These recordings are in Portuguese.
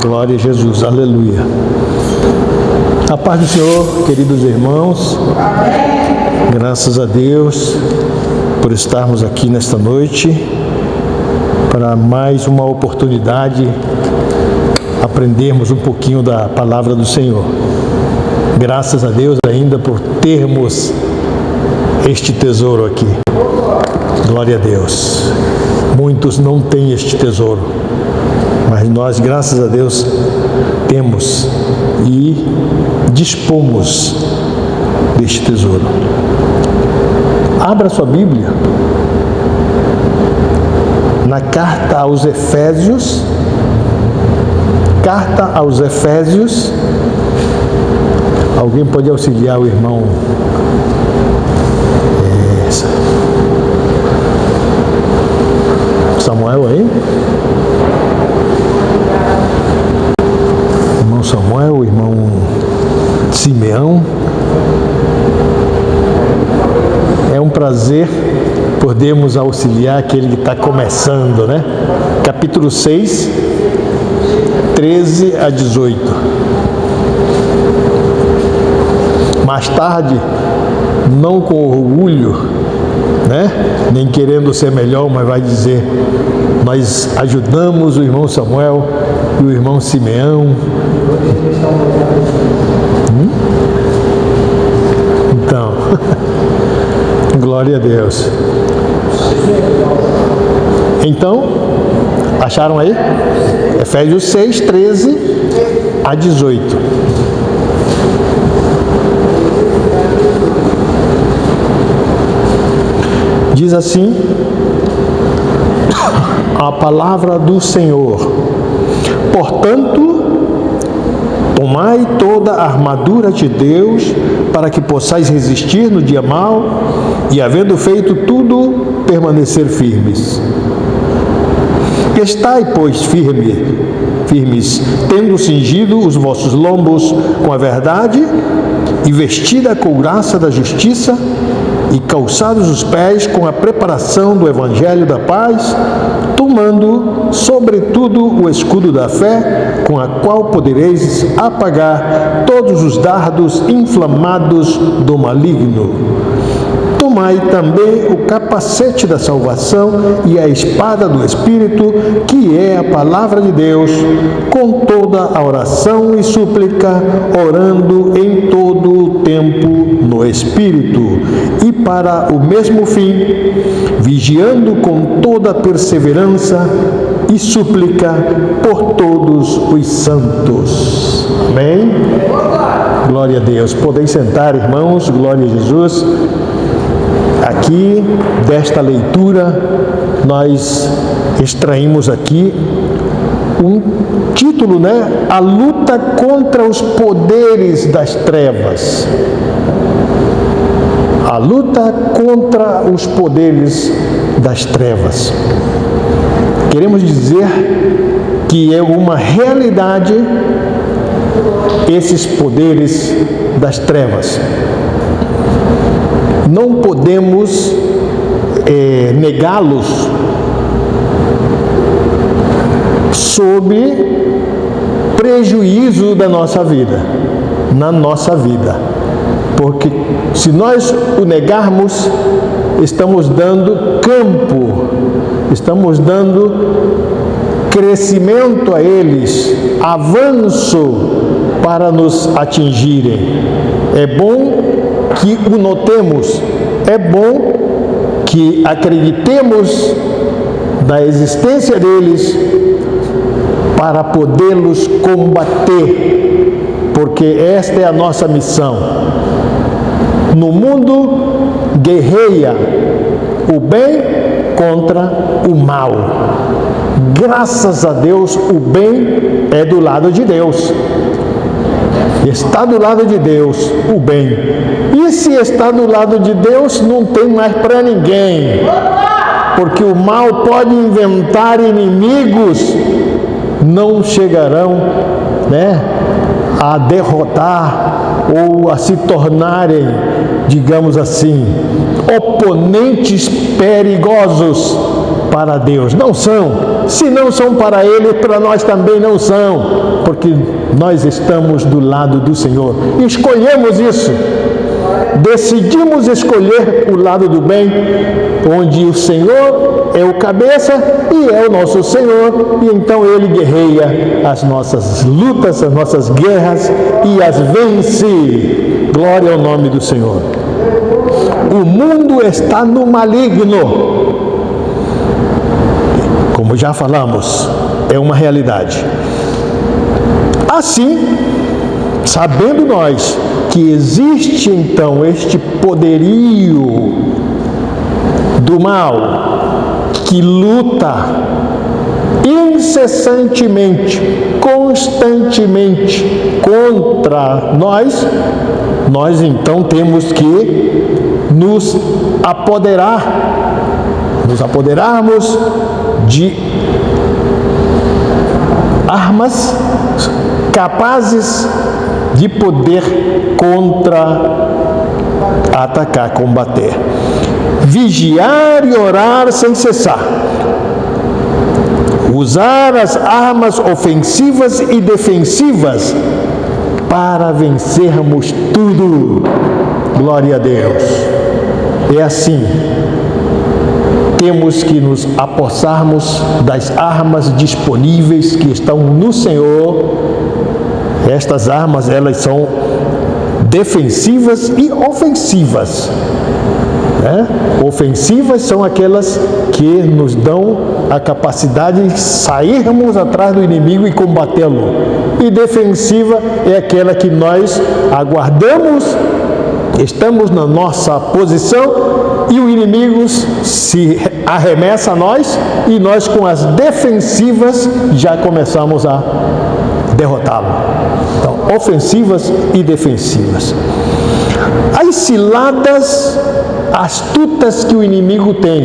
Glória a Jesus, aleluia. A paz do Senhor, queridos irmãos. Graças a Deus por estarmos aqui nesta noite para mais uma oportunidade aprendermos um pouquinho da palavra do Senhor. Graças a Deus ainda por termos este tesouro aqui. Glória a Deus. Muitos não têm este tesouro, mas nós, graças a Deus, temos e dispomos deste tesouro. Abra sua Bíblia na carta aos Efésios. Carta aos Efésios. Alguém pode auxiliar o irmão? Samuel aí? Irmão Samuel, irmão Simeão. É um prazer podermos auxiliar aquele que está começando, né? Capítulo 6, 13 a 18. Mais tarde, não com orgulho, né? Nem querendo ser melhor, mas vai dizer: nós ajudamos o irmão Samuel e o irmão Simeão. Então, glória a Deus. Então, acharam aí? Efésios 6, 13 a 18. Diz assim a palavra do Senhor: portanto, tomai toda a armadura de Deus, para que possais resistir no dia mau, e havendo feito tudo, permanecer firmes. Estai, pois, firmes, tendo cingido os vossos lombos com a verdade, e vestida a couraça da justiça, e calçados os pés com a preparação do Evangelho da paz, tomando, sobretudo, o escudo da fé, com a qual podereis apagar todos os dardos inflamados do maligno. Tomai também o capacete da salvação e a espada do Espírito, que é a palavra de Deus, com toda a oração e súplica, orando em todo o tempo no Espírito, e para o mesmo fim, vigiando com toda perseverança e súplica por todos os santos. Amém? Glória a Deus. Podem sentar, irmãos. Glória a Jesus. Aqui, desta leitura, nós extraímos aqui um título, né? A luta contra os poderes das trevas. A luta contra os poderes das trevas. Queremos dizer que é uma realidade esses poderes das trevas. Não podemos negá-los sob prejuízo da nossa vida, na nossa vida. Porque se nós o negarmos, estamos dando campo, estamos dando crescimento a eles, avanço para nos atingirem. É bom que o notemos, é bom que acreditemos na existência deles para podê-los combater, porque esta é a nossa missão. No mundo, guerreia o bem contra o mal. Graças a Deus, o bem é do lado de Deus. Está do lado de Deus o bem. E se está do lado de Deus, não tem mais para ninguém. Porque o mal pode inventar inimigos, não chegarão, né, a derrotar ou a se tornarem, digamos assim, oponentes perigosos para Deus. Não são. Se não são para Ele, para nós também não são, porque nós estamos do lado do Senhor. Escolhemos isso. Decidimos escolher o lado do bem, onde o Senhor é o cabeça e é o nosso Senhor, e então Ele guerreia as nossas lutas, as nossas guerras e as vence. Glória ao nome do Senhor. O mundo está no maligno. Como já falamos, é uma realidade. Assim, sabendo nós que existe então este poderio do mal que luta incessantemente, constantemente contra nós, nós então temos que nos apoderarmos de armas capazes de poder atacar, combater. Vigiar e orar sem cessar. Usar as armas ofensivas e defensivas para vencermos tudo. Glória a Deus. É assim. Temos que nos apossarmos das armas disponíveis que estão no Senhor. Estas armas, elas são defensivas e ofensivas. Ofensivas são aquelas que nos dão a capacidade de sairmos atrás do inimigo e combatê-lo. E defensiva é aquela que nós aguardamos, estamos na nossa posição e o inimigo se arremessa a nós e nós com as defensivas já começamos a derrotá-lo. Então, ofensivas e defensivas. As ciladas astutas que o inimigo tem.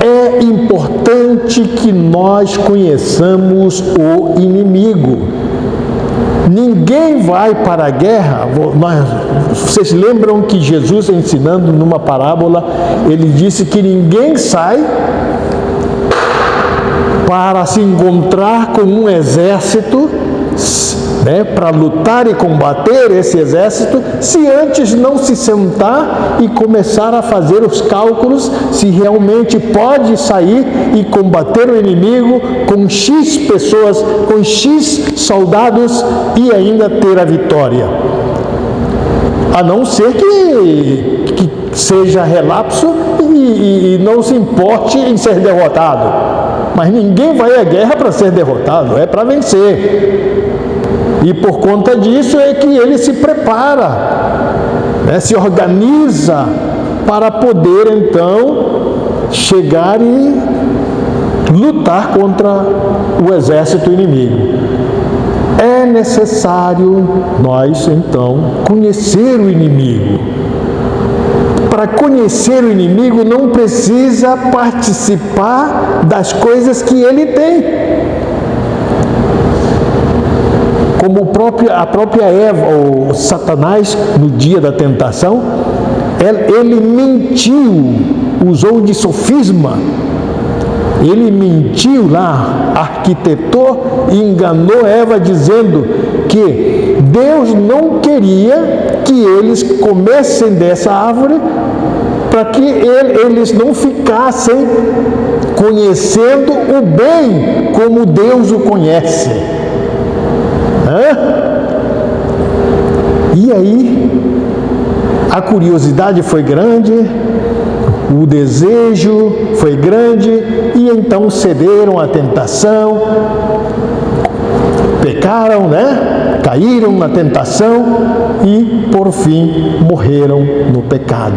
É importante que nós conheçamos o inimigo. Ninguém vai para a guerra. Vocês lembram que Jesus, ensinando numa parábola, ele disse que ninguém sai para se encontrar com um exército, para lutar e combater esse exército, se antes não se sentar e começar a fazer os cálculos se realmente pode sair e combater o inimigo com X pessoas, com X soldados e ainda ter a vitória. A não ser que seja relapso e não se importe em ser derrotado. Mas ninguém vai à guerra para ser derrotado, é para vencer. E por conta disso é que ele se prepara, se organiza para poder então chegar e lutar contra o exército inimigo. É necessário nós então conhecer o inimigo. Para conhecer o inimigo não precisa participar das coisas que ele tem. Como a própria Eva, ou Satanás, no dia da tentação, ele mentiu, usou de sofisma. Ele mentiu lá, arquitetou e enganou Eva dizendo que Deus não queria que eles comessem dessa árvore para que eles não ficassem conhecendo o bem como Deus o conhece. E aí, a curiosidade foi grande, o desejo foi grande, e então cederam à tentação, pecaram, caíram na tentação e, por fim, morreram no pecado.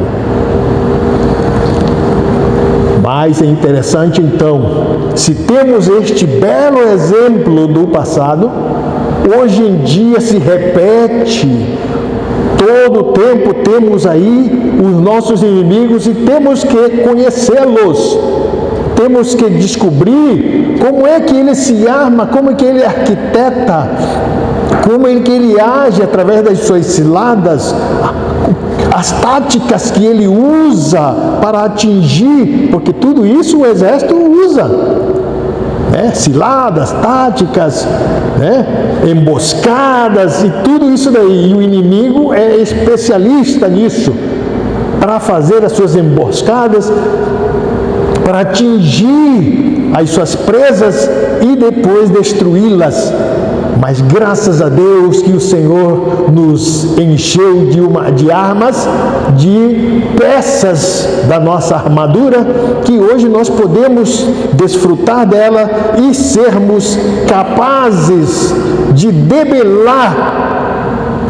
Mas é interessante, então, se temos este belo exemplo do passado, hoje em dia se repete, todo o tempo temos aí os nossos inimigos e temos que conhecê-los, temos que descobrir como é que ele se arma, como é que ele arquiteta, como é que ele age através das suas ciladas, as táticas que ele usa para atingir, porque tudo isso o exército usa, né? Ciladas, táticas, né? Emboscadas e tudo isso daí. E o inimigo é especialista nisso, para fazer as suas emboscadas, para atingir as suas presas e depois destruí-las. Mas graças a Deus que o Senhor nos encheu de armas, de peças da nossa armadura, que hoje nós podemos desfrutar dela e sermos capazes de debelar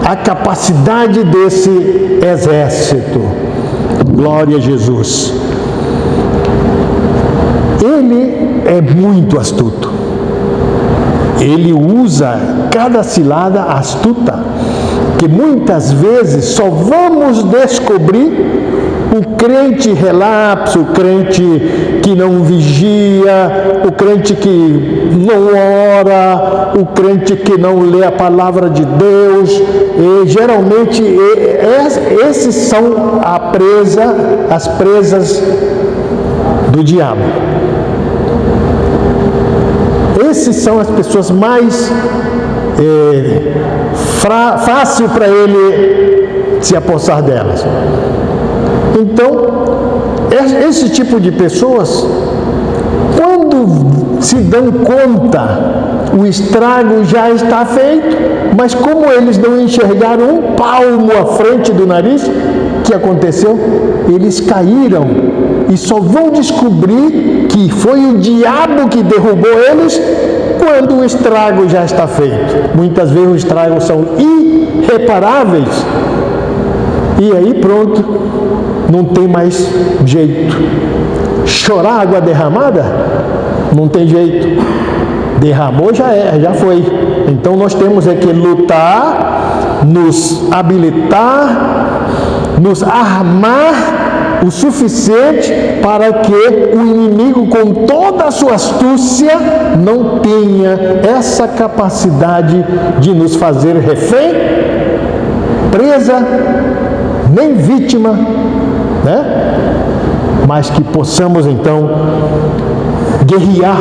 a capacidade desse exército. Glória a Jesus. Ele é muito astuto. Ele usa cada cilada astuta, que muitas vezes só vamos descobrir o crente relapso, o crente que não vigia, o crente que não ora, o crente que não lê a palavra de Deus. E geralmente esses são as presas do diabo. Esses são as pessoas mais fácil para ele se apossar delas. Então, esse tipo de pessoas, quando se dão conta, o estrago já está feito, mas como eles não enxergaram um palmo à frente do nariz, o que aconteceu? Eles caíram e só vão descobrir que foi o diabo que derrubou eles quando o estrago já está feito. Muitas vezes os estragos são irreparáveis e aí pronto, não tem mais jeito. Chorar água derramada? Não tem jeito. Derramou, já foi. Então nós temos que lutar, nos habilitar, nos armar o suficiente para que o inimigo, com toda a sua astúcia, não tenha essa capacidade de nos fazer refém, presa, nem vítima, né? Mas que possamos então guerrear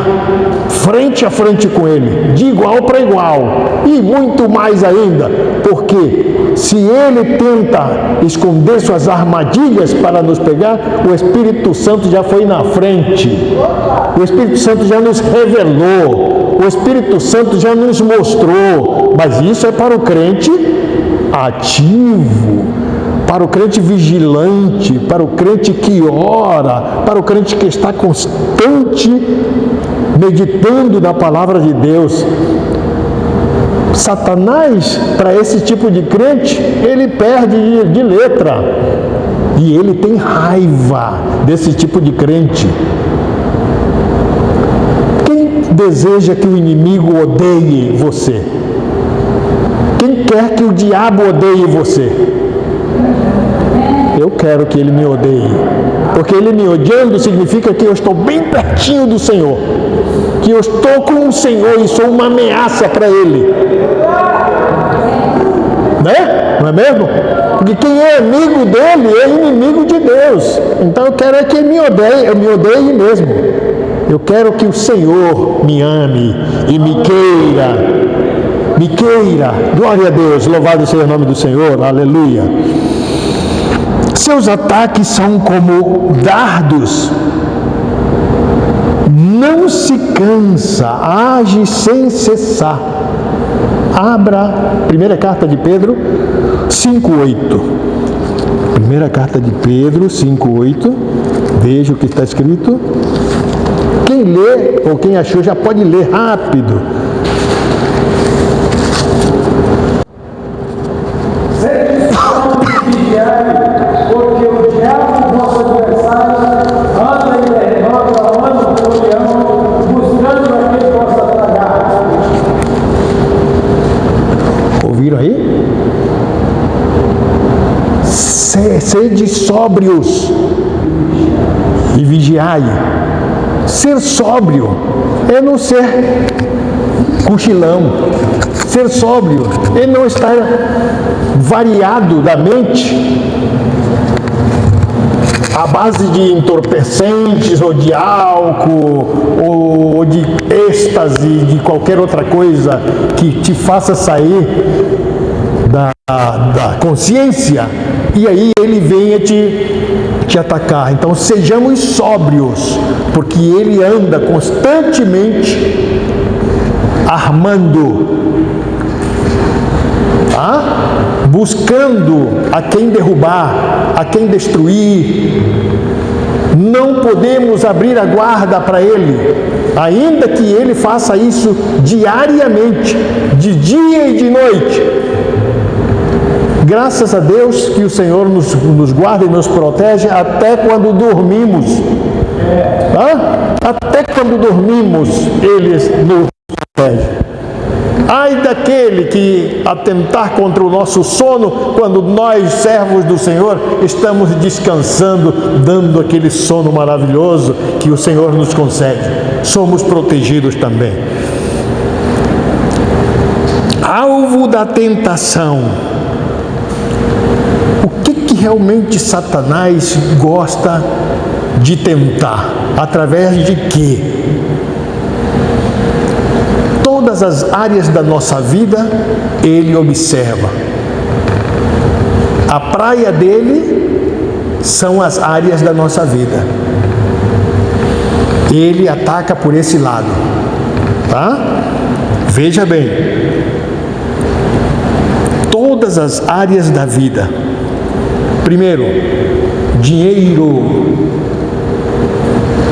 frente a frente com ele, de igual para igual, e muito mais ainda, porque se ele tenta esconder suas armadilhas para nos pegar, o Espírito Santo já foi na frente, o Espírito Santo já nos revelou, o Espírito Santo já nos mostrou, mas isso é para o crente ativo, para o crente vigilante, para o crente que ora, para o crente que está constante meditando na palavra de Deus. Satanás, para esse tipo de crente, ele perde de letra. E ele tem raiva desse tipo de crente. Quem deseja que o inimigo odeie você? Quem quer que o diabo odeie você? Eu quero que ele me odeie, porque ele me odiando significa que eu estou bem pertinho do Senhor, que eu estou com o Senhor e sou uma ameaça para ele, né? Não é mesmo? Porque quem é amigo dele é inimigo de Deus. Então eu quero que ele me odeie, eu me odeie mesmo. Eu quero que o Senhor me ame e me queira. Glória a Deus, louvado seja o nome do Senhor, aleluia. Seus ataques são como dardos, não se cansa, age sem cessar. Abra primeira carta de Pedro 5:8. Primeira carta de Pedro 5:8. Veja o que está escrito. Quem lê ou quem achou já pode ler rápido. Sede sóbrios e vigiai. Ser sóbrio é não ser cochilão. Ser sóbrio é não estar variado da mente, à base de entorpecentes, ou de álcool, ou de êxtase, de qualquer outra coisa que te faça sair da consciência, e aí ele venha te atacar. Então sejamos sóbrios, porque ele anda constantemente armando, buscando a quem derrubar, a quem destruir. Não podemos abrir a guarda para ele, ainda que ele faça isso diariamente, de dia e de noite. Graças a Deus que o Senhor nos guarda e nos protege até quando dormimos. Até quando dormimos, Ele nos protege. Ai daquele que atentar contra o nosso sono, quando nós, servos do Senhor, estamos descansando, dando aquele sono maravilhoso que o Senhor nos concede. Somos protegidos também. Alvo da tentação. Realmente Satanás gosta de tentar, através de quê? Todas as áreas da nossa vida ele observa. A praia dele são as áreas da nossa vida. Ele ataca por esse lado, tá? Veja bem, todas as áreas da vida. Primeiro, dinheiro,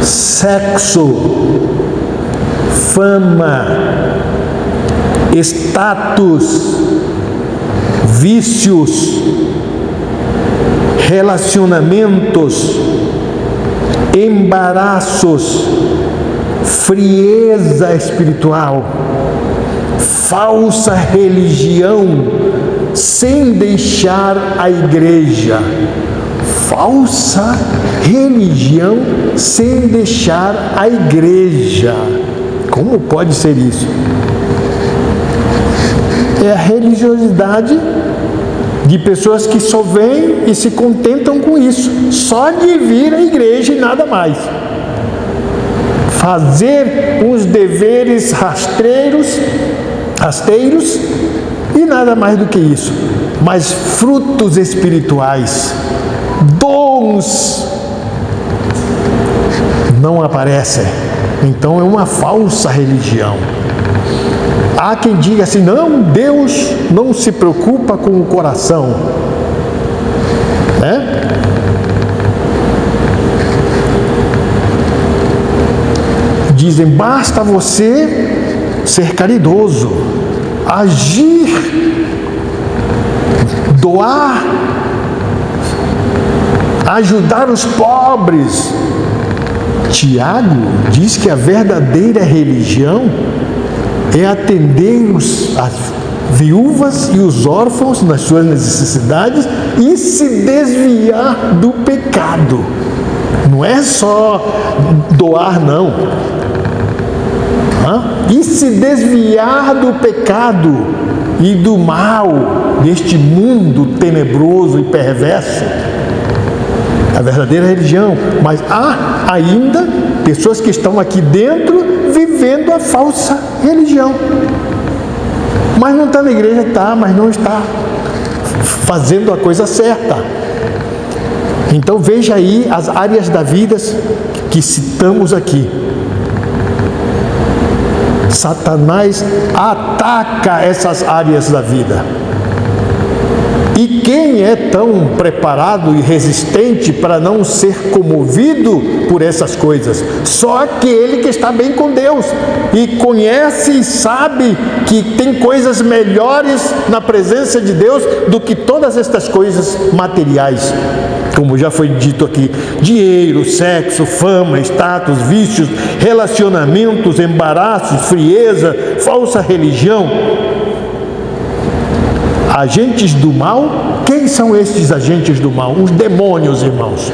sexo, fama, status, vícios, relacionamentos, embaraços, frieza espiritual, falsa religião, sem deixar a igreja. Falsa religião sem deixar a igreja. Como pode ser isso? É a religiosidade de pessoas que só vêm e se contentam com isso, só de vir à igreja e nada mais. Fazer os deveres rasteiros e nada mais do que isso. Mas frutos espirituais, dons, não aparecem. Então é uma falsa religião. Há quem diga assim: não, Deus não se preocupa com o coração, né? Dizem, basta você ser caridoso, agir, doar, ajudar os pobres. Tiago diz que a verdadeira religião é atender as viúvas e os órfãos nas suas necessidades e se desviar do pecado. Não é só doar, não. E se desviar do pecado e do mal deste mundo tenebroso e perverso. A verdadeira religião. Mas há ainda pessoas que estão aqui dentro vivendo a falsa religião. Mas não está na igreja, mas não está fazendo a coisa certa. Então veja aí as áreas da vida que citamos aqui. Satanás ataca essas áreas da vida. E quem é tão preparado e resistente para não ser comovido por essas coisas? Só aquele que está bem com Deus e conhece e sabe que tem coisas melhores na presença de Deus do que todas estas coisas materiais. Como já foi dito aqui, dinheiro, sexo, fama, status, vícios, relacionamentos, embaraços, frieza, falsa religião. Agentes do mal, quem são estes agentes do mal? Os demônios, irmãos.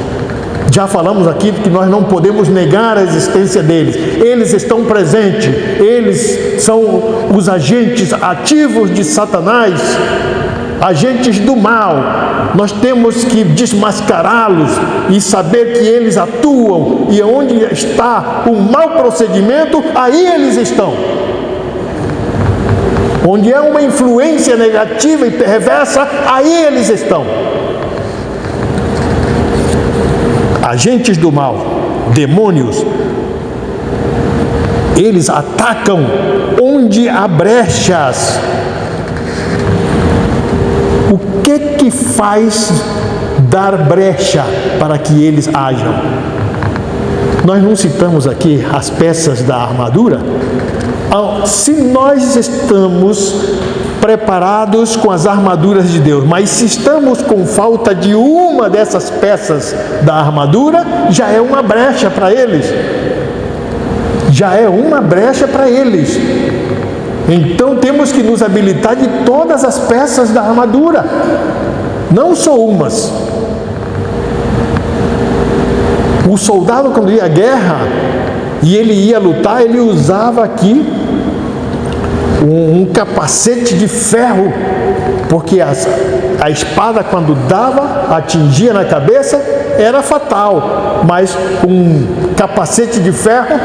Já falamos aqui que nós não podemos negar a existência deles. Eles estão presentes, eles são os agentes ativos de Satanás agentes do mal, nós temos que desmascará-los e saber que eles atuam, e onde está o mau procedimento, aí eles estão. Onde há uma influência negativa e perversa, aí eles estão. Agentes do mal, demônios, eles atacam onde há brechas. O que faz dar brecha para que eles ajam? Nós não citamos aqui as peças da armadura. Se nós estamos preparados com as armaduras de Deus, mas se estamos com falta de uma dessas peças da armadura, já é uma brecha para eles. Já é uma brecha para eles. Então temos que nos habilitar de todas as peças da armadura, não só umas. O soldado, quando ia à guerra e ele ia lutar, ele usava aqui um capacete de ferro, porque a espada, quando dava, atingia na cabeça, era fatal, mas um capacete de ferro,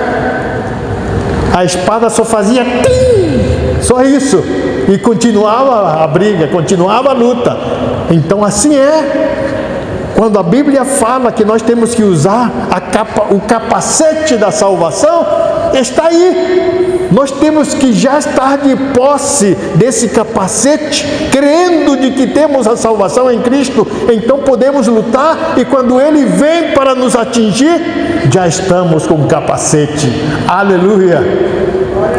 a espada só fazia tim, só isso, e continuava a briga, continuava a luta. Então assim é. Quando a Bíblia fala que nós temos que usar o capacete da salvação, está aí. Nós temos que já estar de posse desse capacete, crendo de que temos a salvação em Cristo, então podemos lutar, e quando Ele vem para nos atingir, já estamos com o capacete. Aleluia!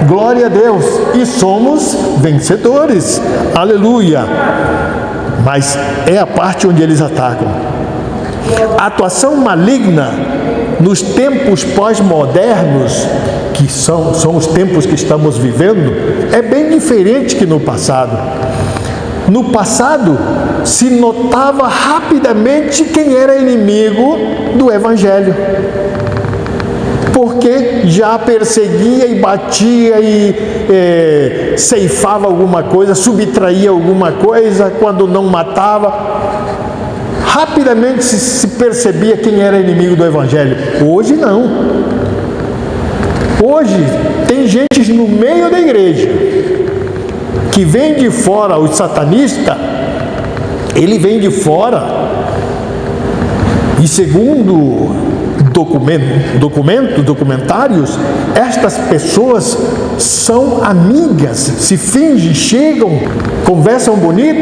Glória a Deus! E somos vencedores. Aleluia! Mas é a parte onde eles atacam. A atuação maligna nos tempos pós-modernos, que são os tempos que estamos vivendo, é bem diferente que no passado. No passado, se notava rapidamente quem era inimigo do Evangelho, porque já perseguia e batia e ceifava alguma coisa, subtraía alguma coisa, quando não matava. Rapidamente se percebia quem era inimigo do Evangelho. Hoje não. Hoje tem gente no meio da igreja que vem de fora, o satanista, ele vem de fora, e segundo documentários, estas pessoas são amigas, se fingem, chegam, conversam bonito,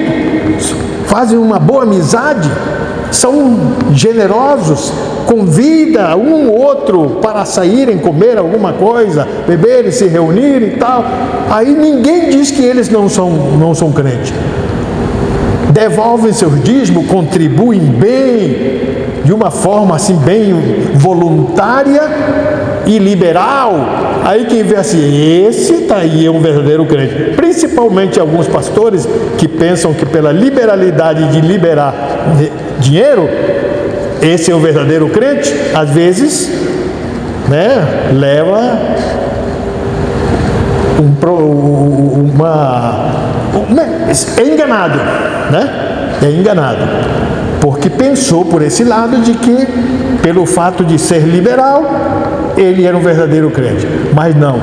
fazem uma boa amizade, são generosos, convida um ou outro para saírem, comer alguma coisa, beberem, se reunirem e tal. Aí ninguém diz que eles não são crentes. Devolvem seus dízimos, contribuem bem, de uma forma assim bem voluntária e liberal. Aí quem vê assim, esse tá aí é um verdadeiro crente. Principalmente alguns pastores que pensam que pela liberalidade de liberar dinheiro, esse é o verdadeiro crente. Às vezes, leva é enganado, é enganado, porque pensou por esse lado de que, pelo fato de ser liberal, ele era um verdadeiro crente. Mas não,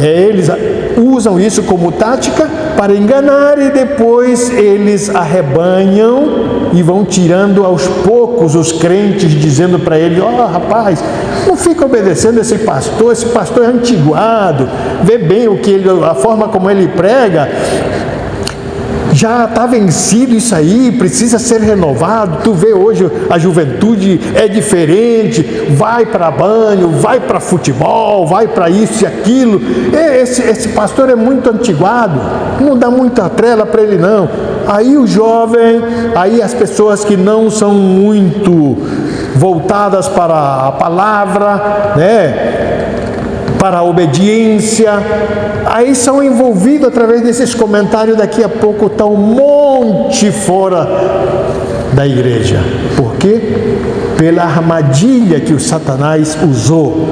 eles usam isso como tática para enganar, e depois eles arrebanham e vão tirando aos poucos os crentes, dizendo para ele: rapaz, não fica obedecendo esse pastor é antiguado, vê bem a forma como ele prega, já está vencido isso aí, precisa ser renovado. Tu vê hoje a juventude é diferente, vai para banho, vai para futebol, vai para isso e aquilo. Esse pastor é muito antiguado, não dá muita trela para ele não. Aí o jovem, aí as pessoas que não são muito voltadas para a palavra, para a obediência, aí são envolvidos através desses comentários. Daqui a pouco está um monte fora da igreja. Por quê? Pela armadilha que o Satanás usou.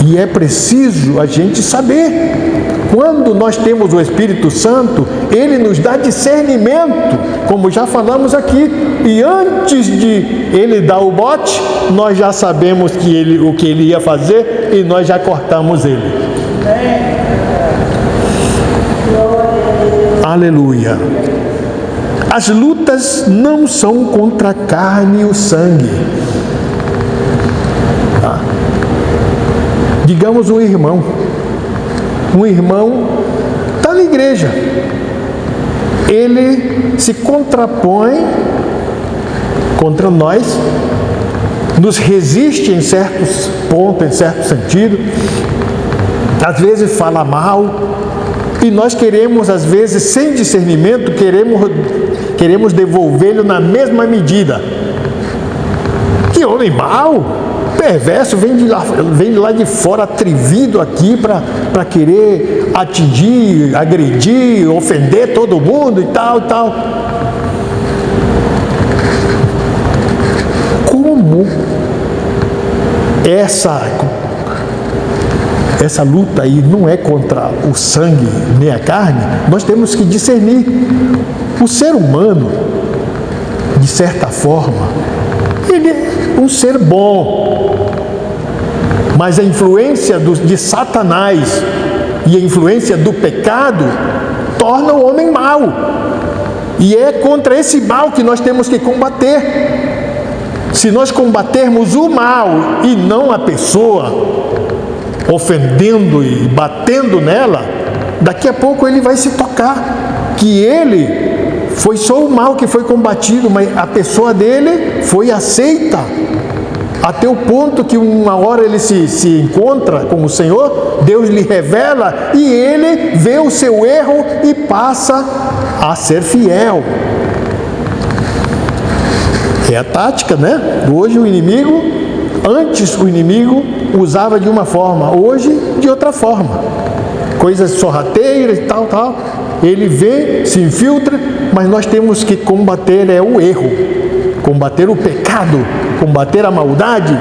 E é preciso a gente saber. Quando nós temos o Espírito Santo, Ele nos dá discernimento, como já falamos aqui. E antes de Ele dar o bote, nós já sabemos o que Ele ia fazer e nós já cortamos Ele. Aleluia. As lutas não são contra a carne e o sangue. Tá? Digamos um irmão está na igreja, ele se contrapõe contra nós, nos resiste em certos pontos, em certo sentido, às vezes fala mal, e nós queremos, às vezes, sem discernimento, queremos devolvê-lo na mesma medida. Que homem mau, perverso, vem de lá de fora, atrevido aqui para querer atingir, agredir, ofender todo mundo e tal, e tal. Como essa luta aí não é contra o sangue nem a carne, nós temos que discernir. O ser humano, de certa forma, ele é um ser bom, mas a influência de Satanás e a influência do pecado torna o homem mau, e é contra esse mal que nós temos que combater. Se nós combatermos o mal e não a pessoa, ofendendo e batendo nela, daqui a pouco ele vai se tocar que ele foi só o mal que foi combatido, mas a pessoa dele foi aceita, até o ponto que uma hora ele se encontra com o Senhor, Deus lhe revela e ele vê o seu erro e passa a ser fiel. É a tática, né? Hoje antes o inimigo usava de uma forma, hoje de outra forma. Coisas sorrateiras e tal. Ele vem, se infiltra, mas nós temos que combater o erro, combater o pecado, combater a maldade,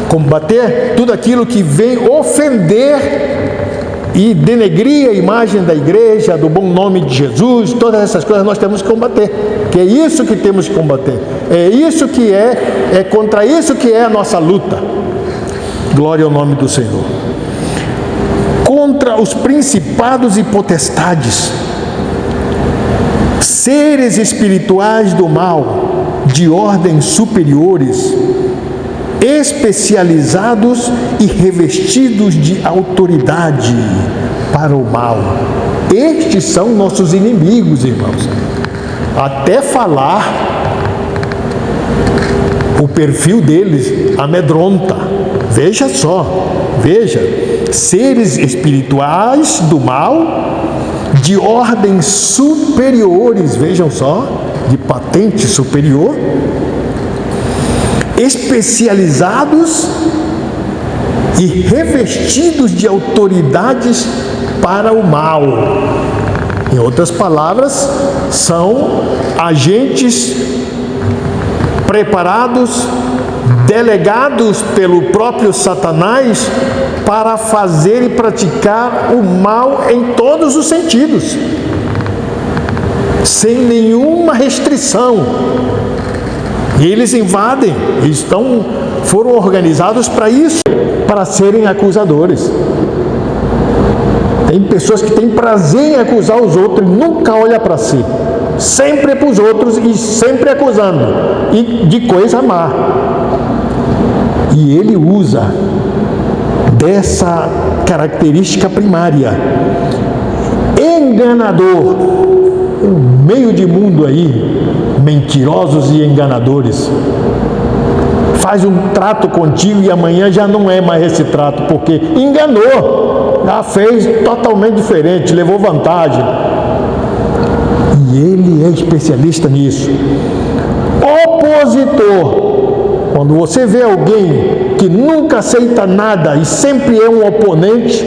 combater tudo aquilo que vem ofender e denegrir a imagem da igreja, do bom nome de Jesus. Todas essas coisas nós temos que combater, que é isso que temos que combater, é isso que é contra isso que é a nossa luta. Glória ao nome do Senhor. Contra os principados e potestades, seres espirituais do mal, de ordens superiores, especializados e revestidos de autoridade para o mal. Estes são nossos inimigos, irmãos. Até falar, o perfil deles amedronta. Veja só, seres espirituais do mal, de ordens superiores, vejam só, de patente superior, especializados e revestidos de autoridades para o mal. Em outras palavras, são agentes preparados, delegados pelo próprio Satanás para fazer e praticar o mal em todos os sentidos, sem nenhuma restrição. E eles invadem, foram organizados para isso, para serem acusadores. Tem pessoas que têm prazer em acusar os outros e nunca olha para si, sempre para os outros e sempre acusando, e de coisa má. E ele usa dessa característica primária, enganador, um meio de mundo aí, mentirosos e enganadores. Faz um trato contigo e amanhã já não é mais esse trato, porque enganou, já fez totalmente diferente, levou vantagem. E ele é especialista nisso. Opositor. Quando você vê alguém que nunca aceita nada e sempre é um oponente,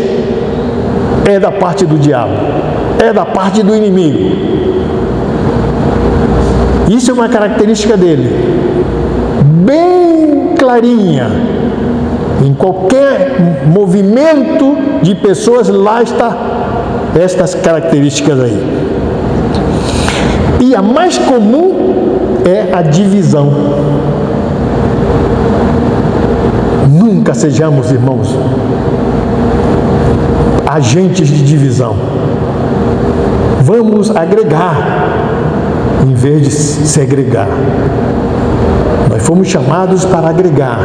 é da parte do diabo, é da parte do inimigo. Isso é uma característica dele, bem clarinha. Em qualquer movimento de pessoas, lá está estas características aí. E a mais comum é a divisão. Nunca sejamos, irmãos, agentes de divisão. Vamos agregar, em vez de segregar. Nós fomos chamados para agregar,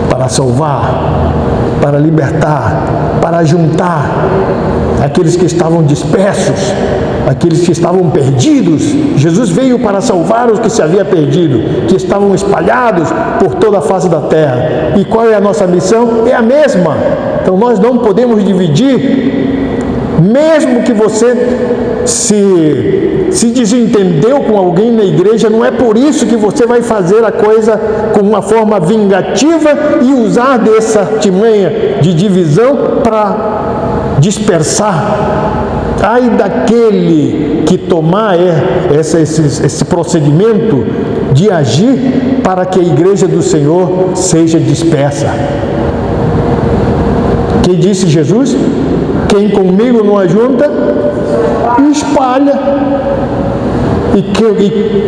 para salvar, para libertar, para juntar aqueles que estavam dispersos, aqueles que estavam perdidos. Jesus veio para salvar os que se haviam perdido, que estavam espalhados por toda a face da terra. E qual é a nossa missão? É a mesma. Então nós não podemos dividir. Mesmo que você se desentendeu com alguém na igreja, não é por isso que você vai fazer a coisa com uma forma vingativa e usar dessa artimanha de divisão para dispersar. Ai daquele que tomar esse procedimento de agir para que a igreja do Senhor seja dispersa. Que disse Jesus? Quem comigo não ajunta, espalha. E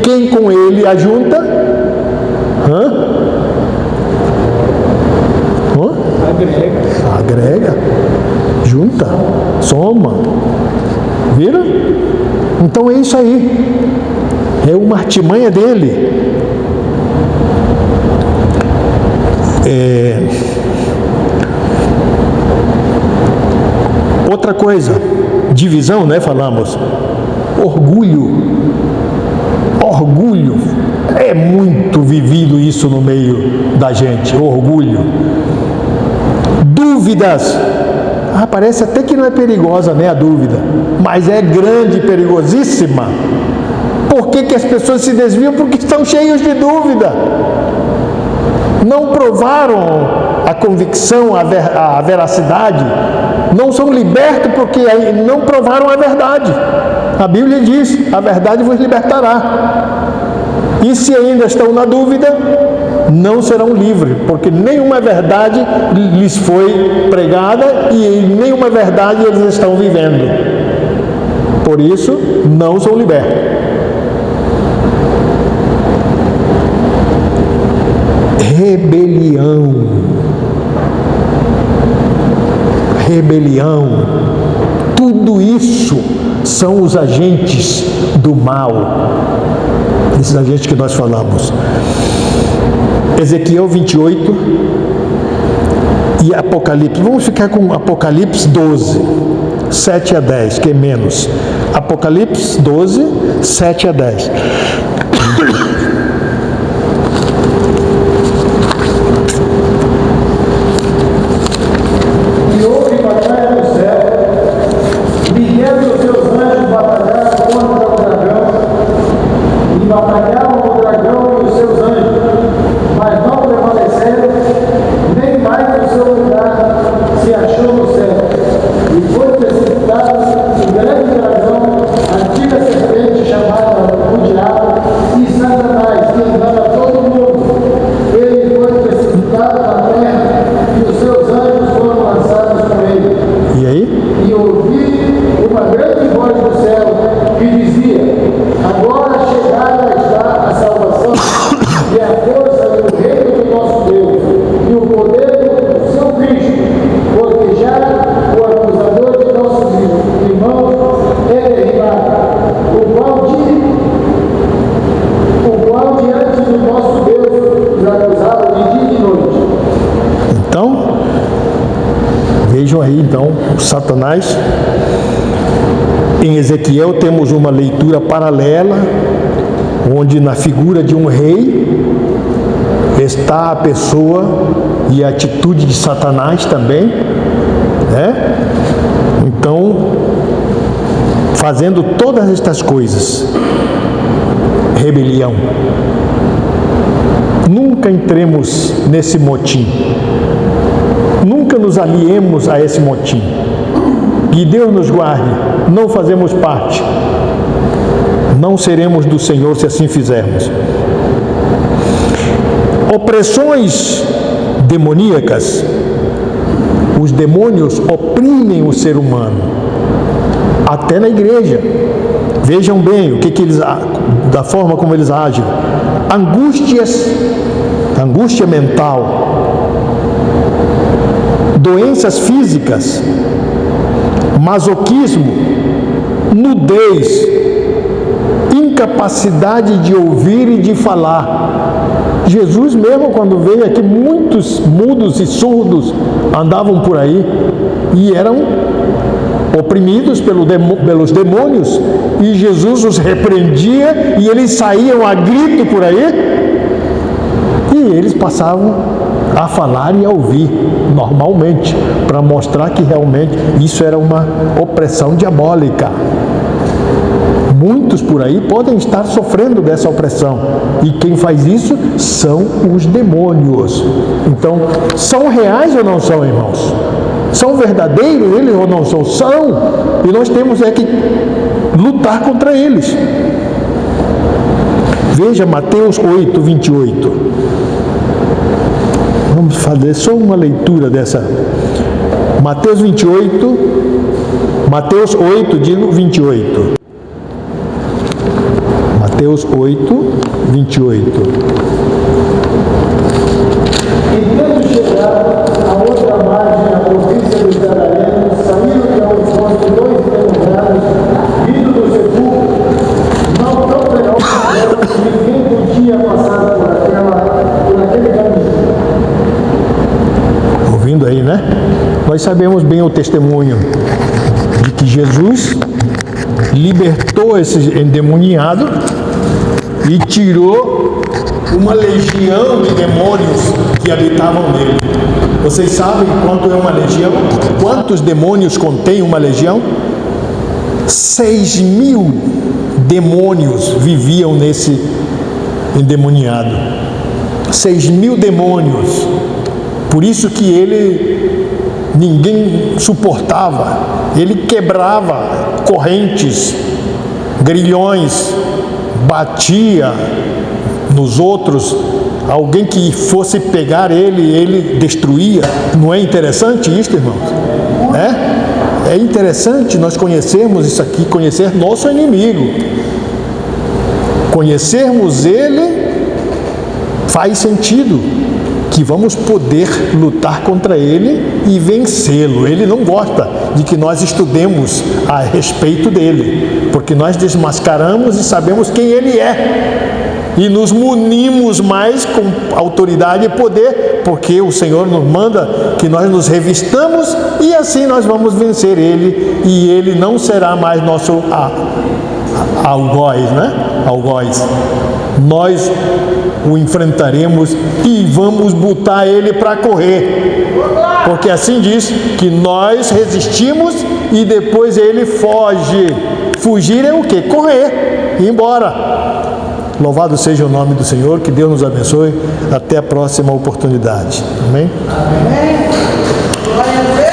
quem com ele ajunta, agrega, junta, soma. Viram? Então é isso aí. É uma artimanha dele. Outra coisa, divisão, né? Falamos. Orgulho. É muito vivido isso no meio da gente. Orgulho. Dúvidas. Parece até que não é perigosa, né, a dúvida, mas é grande e perigosíssima. Por que as pessoas se desviam? Porque estão cheios de dúvida. Não provaram a convicção, a veracidade. Não são libertos porque não provaram a verdade. A Bíblia diz: a verdade vos libertará. E se ainda estão na dúvida, não serão livres, porque nenhuma verdade lhes foi pregada e nenhuma verdade eles estão vivendo. Por isso, não são libertos. Rebelião. Tudo isso são os agentes do mal. Esses agentes que nós falamos. Ezequiel 28 e Apocalipse. Vamos ficar com Apocalipse 12, 7 a 10, que é menos. Apocalipse 12, 7 a 10. E houve batalha no céu, Miguel e os seus anjos batalharam contra o dragão, e batalharam o dragão e os seus anjos, mas não prevaleceram, nem mais o seu lugar se achou no céu. E foi precipitado o grande dragão, a antiga serpente chamada o diabo e Satanás, que engana todo mundo. Ele foi precipitado na terra e os seus anjos foram lançados com ele. E aí? E ouvi uma grande voz do céu que dizia: agora chegada está a salvação e a força e o reino do nosso Deus e o poder do seu Cristo, porque já o acusador de nossos irmãos é derribado, o qual diante do nosso Deus os acusava de dia e de noite. Então, vejam aí então, Satanás. Em Ezequiel temos uma leitura paralela, onde na figura de um rei está a pessoa e a atitude de Satanás também, né? Então, fazendo todas estas coisas, rebelião. Nunca entremos nesse motim. Nunca nos aliemos a esse motim. Que Deus nos guarde, não fazemos parte. Não seremos do Senhor se assim fizermos. Opressões demoníacas. Os demônios oprimem o ser humano, até na igreja. Vejam bem o que eles, da forma como eles agem. Angústia mental, doenças físicas, masoquismo, nudez, incapacidade de ouvir e de falar. Jesus mesmo, quando veio aqui, muitos mudos e surdos andavam por aí e eram oprimidos pelos demônios, e Jesus os repreendia e eles saíam a grito por aí, e eles passavam a falar e a ouvir normalmente, para mostrar que realmente isso era uma opressão diabólica. Muitos por aí podem estar sofrendo dessa opressão, e quem faz isso são os demônios. Então, são reais ou não são, irmãos? São verdadeiros eles ou não são? São, e nós temos que lutar contra eles. Veja Mateus 8, 28. Vamos fazer só uma leitura dessa. Mateus 28, Mateus 8, digo 28. Mateus 8, 28. E tendo chegado à outra margem da província dos Gadarenos, saíram de ao encontro dois endemoniados, vindo do sepulcro, não tão feroz que ninguém podia passar por aquele caminho. Ouvindo aí, né? Nós sabemos bem o testemunho de que Jesus libertou esse endemoniado e tirou uma legião de demônios que habitavam nele. Vocês sabem quanto é uma legião? Quantos demônios contém uma legião? 6.000 demônios viviam nesse endemoniado. 6.000 demônios. Por isso que ninguém suportava. Ele quebrava correntes, grilhões, batia nos outros. Alguém que fosse pegar ele destruía. Não é interessante isso, irmãos? É interessante nós conhecermos isso aqui, conhecer nosso inimigo. Conhecermos ele faz sentido, que vamos poder lutar contra ele e vencê-lo. Ele não gosta de que nós estudemos a respeito dele, porque nós desmascaramos e sabemos quem ele é. E nos munimos mais com autoridade e poder, porque o Senhor nos manda que nós nos revistamos, e assim nós vamos vencer ele, e ele não será mais nosso algoz, né? Algoz. Nós o enfrentaremos e vamos botar ele para correr, porque assim diz que nós resistimos e depois ele foge. Fugir é o quê? Correr, ir embora. Louvado seja o nome do Senhor, que Deus nos abençoe. Até a próxima oportunidade. Amém? Amém. Glória a Deus.